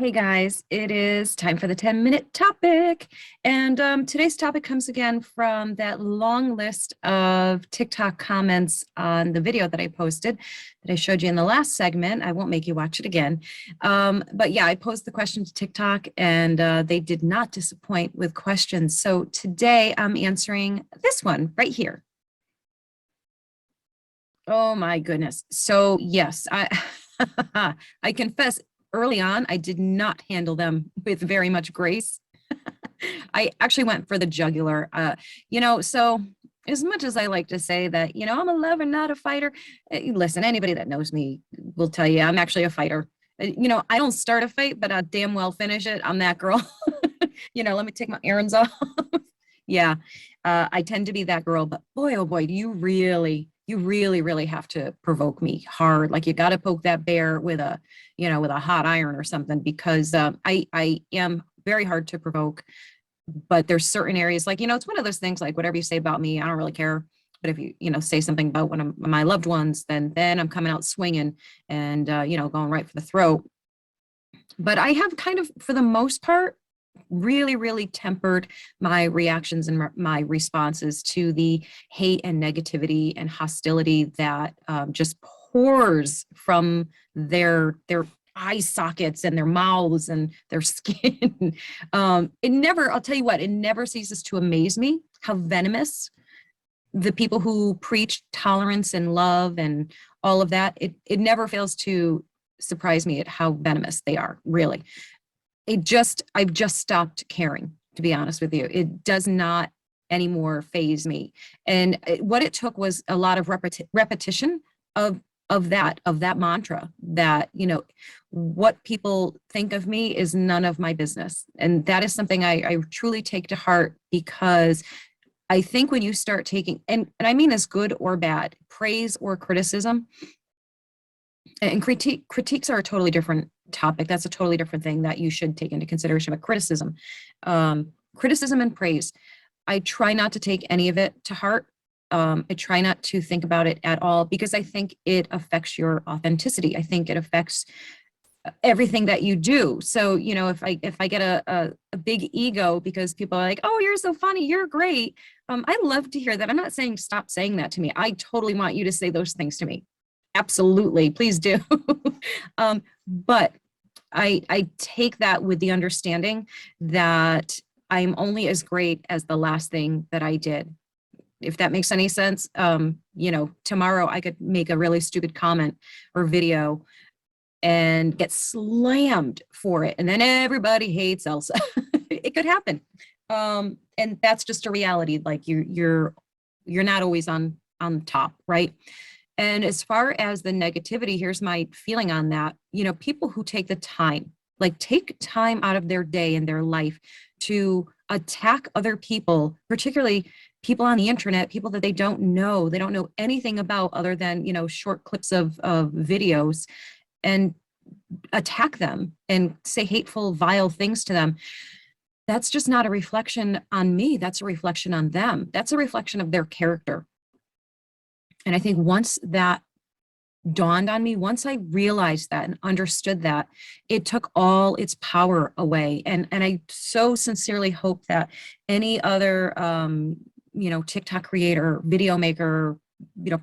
Hey guys, it is time for the 10-minute topic. And today's topic comes again from that long list of TikTok comments on the video that I posted that I showed you in the last segment. I won't make you watch it again. But yeah, I posed the question to TikTok and they did not disappoint with questions. So today I'm answering this one right here. Oh my goodness. So yes, I confess early on, I did not handle them with very much grace. I actually went for the jugular. So as much as I like to say that, I'm a lover, not a fighter, listen, anybody that knows me will tell you I'm actually a fighter. I don't start a fight, but I damn well finish it. I'm that girl. Let me take my errands off. Yeah, I tend to be that girl, but boy, oh boy, do you really, really have to provoke me hard. Like you got to poke that bear with with a hot iron or something, because I am very hard to provoke. But there's certain areas, like, it's one of those things, like whatever you say about me, I don't really care. But if you say something about one of my loved ones, then I'm coming out swinging and, going right for the throat. But I have kind of, for the most part, really, really tempered my reactions and my responses to the hate and negativity and hostility that just pours from their eye sockets and their mouths and their skin. I'll tell you what, it never ceases to amaze me how venomous the people who preach tolerance and love and all of that, it never fails to surprise me at how venomous they are, really. I've just stopped caring, to be honest with you. It does not anymore phase me. And what it took was a lot of repetition of that mantra that, what people think of me is none of my business. And that is something I truly take to heart, because I think when you start taking, and I mean this good or bad, praise or criticism, and critiques are a totally different topic. That's a totally different thing that you should take into consideration. But criticism and praise, I try not to take any of it to heart. I try not to think about it at all, because I think it affects your authenticity. I think it affects everything that you do. So, if I get a big ego because people are like, oh, you're so funny, you're great. I love to hear that. I'm not saying stop saying that to me. I totally want you to say those things to me. Absolutely, please do. But I take that with the understanding that I'm only as great as the last thing that I did. If that makes any sense. Tomorrow I could make a really stupid comment or video and get slammed for it, and then everybody hates Elsa. It could happen. And that's just a reality. Like you're not always on top, right? And as far as the negativity, here's my feeling on that. People who take the time, like take time out of their day and their life to attack other people, particularly people on the internet, people that they don't know anything about other than, short clips of videos, and attack them and say hateful, vile things to them. That's just not a reflection on me. That's a reflection on them. That's a reflection of their character. And I think once that dawned on me, once I realized that and understood that, it took all its power away. And I so sincerely hope that any other TikTok creator, video maker,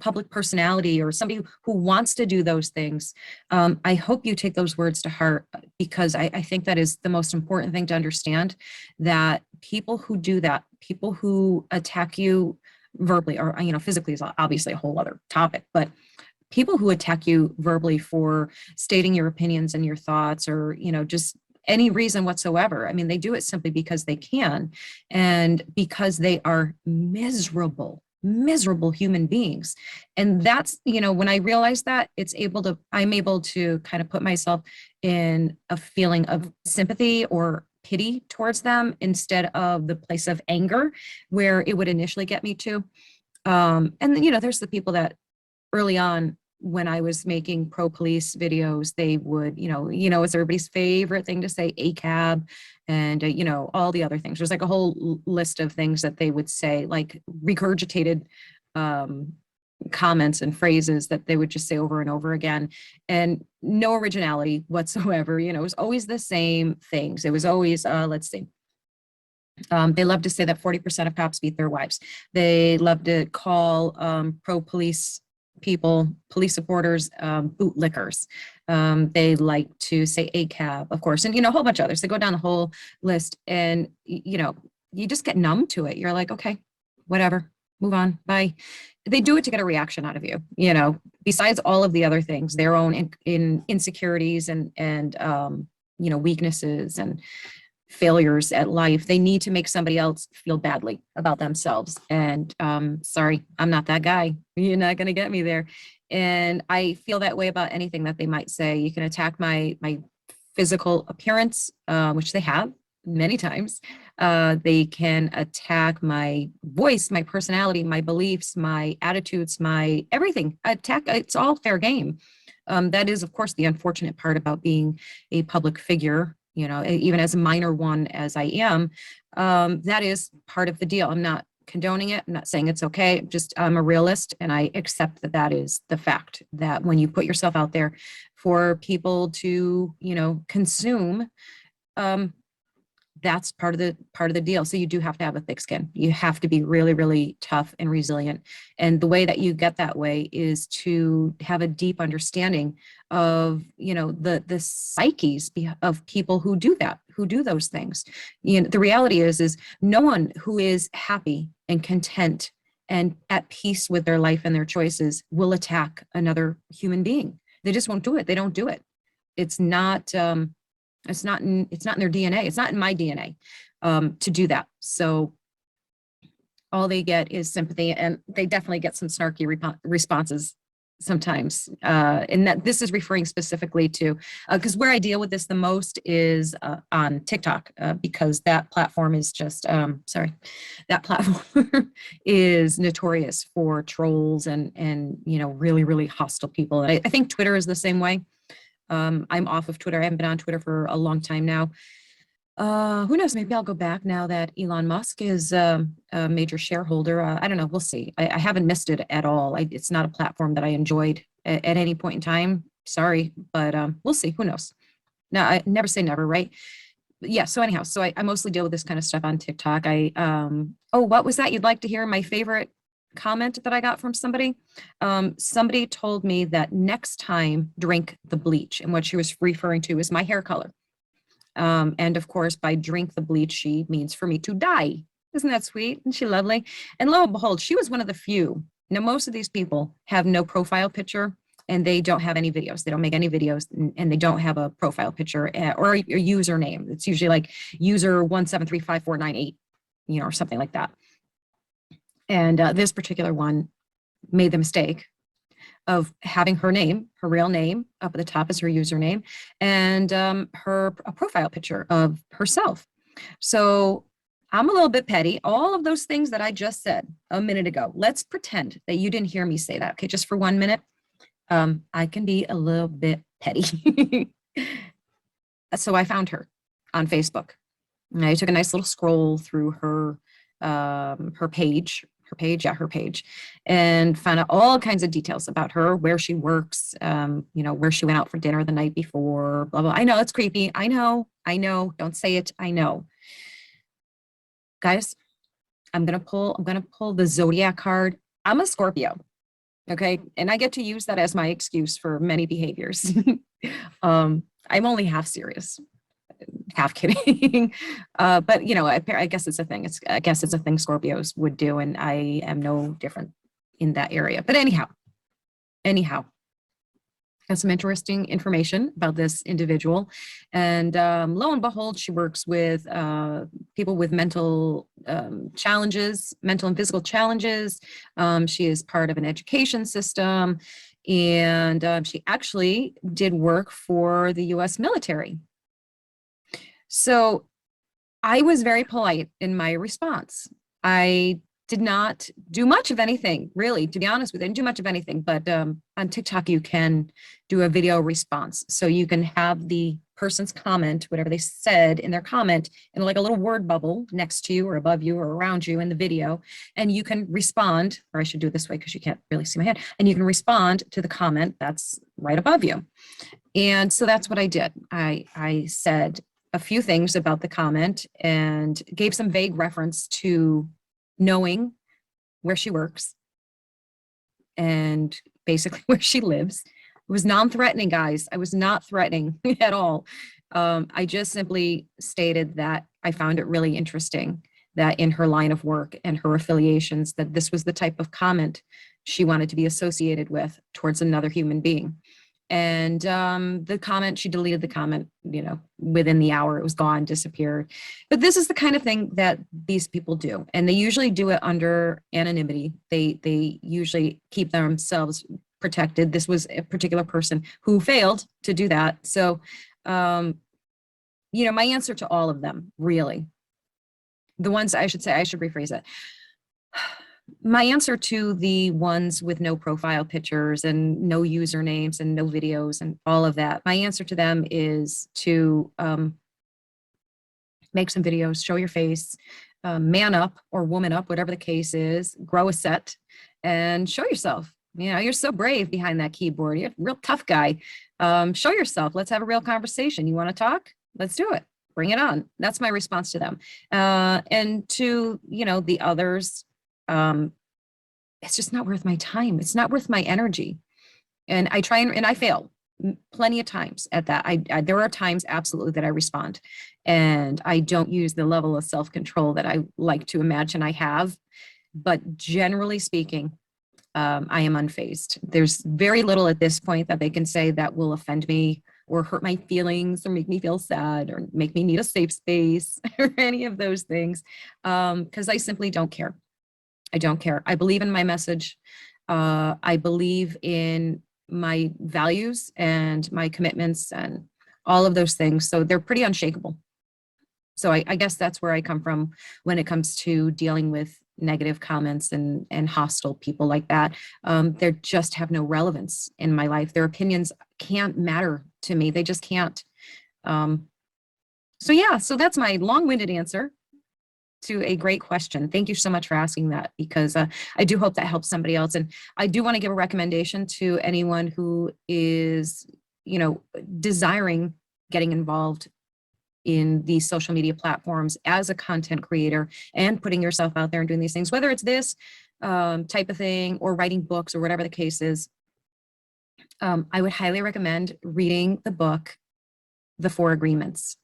public personality, or somebody who wants to do those things, I hope you take those words to heart, because I think that is the most important thing to understand, that people who do that, people who attack you verbally, or physically is obviously a whole other topic, but people who attack you verbally for stating your opinions and your thoughts, or just any reason whatsoever, I mean, they do it simply because they can, and because they are miserable human beings. And that's, when I realize that, I'm able to kind of put myself in a feeling of sympathy or pity towards them, instead of the place of anger where it would initially get me to. And then, there's the people that early on, when I was making pro-police videos, they would, it's everybody's favorite thing to say, ACAB, and, all the other things. There's like a whole list of things that they would say, like regurgitated comments and phrases that they would just say over and over again, and no originality whatsoever. You know, it was always the same things. It was always, let's see. They love to say that 40% of cops beat their wives. They love to call pro-police people, police supporters, bootlickers. They like to say ACAB, of course, and, you know, a whole bunch of others. They go down the whole list, and, you know, you just get numb to it. You're like, okay, whatever, move on, bye. They do it to get a reaction out of you, you know, besides all of the other things, their own insecurities and you know, weaknesses and failures at life. They need to make somebody else feel badly about themselves. And sorry, I'm not that guy. You're not going to get me there. And I feel that way about anything that they might say. You can attack my physical appearance, which they have many times. They can attack my voice, my personality, my beliefs, my attitudes, my everything. Attack, it's all fair game. That is, of course, the unfortunate part about being a public figure, you know, even as a minor one as I am. That is part of the deal. I'm not condoning it. I'm not saying it's okay. Just I'm a realist, and I accept that that is the fact, that when you put yourself out there for people to, you know, consume, that's part of the deal. So you do have to have a thick skin. You have to be really, really tough and resilient. And the way that you get that way is to have a deep understanding of, you know, the psyches of people who do that, who do those things. You know, the reality is no one who is happy and content and at peace with their life and their choices will attack another human being. They just won't do it. They don't do it. It's not it's not in their DNA. It's not in my DNA to do that. So all they get is sympathy, and they definitely get some snarky responses sometimes. And that this is referring specifically to, because where I deal with this the most is on TikTok, because that platform is just, that platform is notorious for trolls and, you know, really, really hostile people. And I think Twitter is the same way. I'm off of Twitter. I haven't been on Twitter for a long time now. Who knows? Maybe I'll go back now that Elon Musk is a major shareholder. I don't know. We'll see. I haven't missed it at all. It's not a platform that I enjoyed at any point in time. Sorry, but we'll see. Who knows? Now, I never say never, right? But yeah. So anyhow, so I mostly deal with this kind of stuff on TikTok. Oh, what was that? You'd like to hear my favorite comment that I got from somebody? Somebody told me that next time drink the bleach, and what she was referring to is my hair color. And of course, by drink the bleach, she means for me to die. Isn't that sweet? Isn't she lovely? And lo and behold, she was one of the few. Now, most of these people have no profile picture, and they don't have any videos. They don't make any videos, and they don't have a profile picture or a username. It's usually like user 1735498, you know, or something like that. And this particular one made the mistake of having her name, her real name, up at the top as her username, and a profile picture of herself. So I'm a little bit petty. All of those things that I just said a minute ago, let's pretend that you didn't hear me say that. Okay, just for 1 minute. I can be a little bit petty. So I found her on Facebook. And I took a nice little scroll through her page, and found out all kinds of details about her, where she works, you know, where she went out for dinner the night before, blah, blah. I know it's creepy. I know. Don't say it. I know. Guys, I'm going to pull the zodiac card. I'm a Scorpio. Okay. And I get to use that as my excuse for many behaviors. I'm only half serious, half kidding. But you know, I guess it's a thing. I guess it's a thing Scorpios would do, and I am no different in that area. But anyhow, got some interesting information about this individual, and lo and behold, she works with people with mental challenges, mental and physical challenges. She is part of an education system, and she actually did work for the U.S. military. So I was very polite in my response. I did not do much of anything, really, to be honest with you. I didn't do much of anything, but on TikTok, you can do a video response. So you can have the person's comment, whatever they said in their comment, in like a little word bubble next to you or above you or around you in the video. And you can respond, or I should do it this way because you can't really see my hand, and you can respond to the comment that's right above you. And so that's what I did. I said a few things about the comment and gave some vague reference to knowing where she works and basically where she lives. It was non-threatening, guys. I was not threatening at all. I just simply stated that I found it really interesting that in her line of work and her affiliations, that this was the type of comment she wanted to be associated with towards another human being. And the comment, she deleted the comment, within the hour. It was gone, disappeared. But this is the kind of thing that these people do. And they usually do it under anonymity. They usually keep themselves protected. This was a particular person who failed to do that. So, my answer to all of them, really, the ones I should rephrase it. My answer to the ones with no profile pictures and no usernames and no videos and all of that, my answer to them is to make some videos, show your face, man up or woman up, whatever the case is, grow a set and show yourself. You're so brave behind that keyboard. You're a real tough guy. Show yourself. Let's have a real conversation. You want to talk? Let's do it. Bring it on. That's my response to them. And to, the others, it's just not worth my time. It's not worth my energy. And I try and I fail plenty of times at that. There are times absolutely that I respond and I don't use the level of self-control that I like to imagine I have. But generally speaking, I am unfazed. There's very little at this point that they can say that will offend me or hurt my feelings or make me feel sad or make me need a safe space or any of those things, because I simply don't care. I don't care. I believe in my message. I believe in my values and my commitments and all of those things. So they're pretty unshakable. So I guess that's where I come from when it comes to dealing with negative comments and hostile people like that. They just have no relevance in my life. Their opinions can't matter to me. They just can't. So that's my long-winded answer to a great question. Thank you so much for asking that, because I do hope that helps somebody else. And I do want to give a recommendation to anyone who is, desiring getting involved in these social media platforms as a content creator and putting yourself out there and doing these things, whether it's this type of thing or writing books or whatever the case is. I would highly recommend reading the book, The 4 Agreements.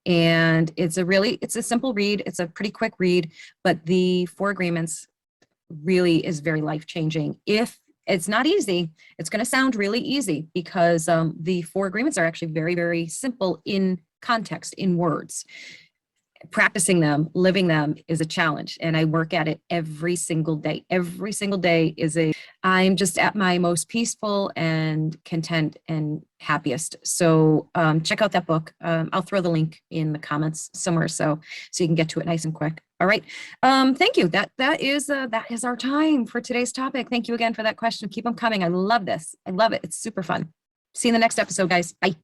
And it's a simple read. It's a pretty quick read, but the 4 Agreements really is very life-changing. If it's not easy, it's going to sound really easy because the 4 Agreements are actually very, very simple in context, in words. Practicing them, living them is a challenge. And I work at it every single day. Every single day I'm just at my most peaceful and content and happiest. So check out that book. I'll throw the link in the comments somewhere so you can get to it nice and quick. All right. Thank you. That is our time for today's topic. Thank you again for that question. Keep them coming. I love this. I love it. It's super fun. See you in the next episode, guys. Bye.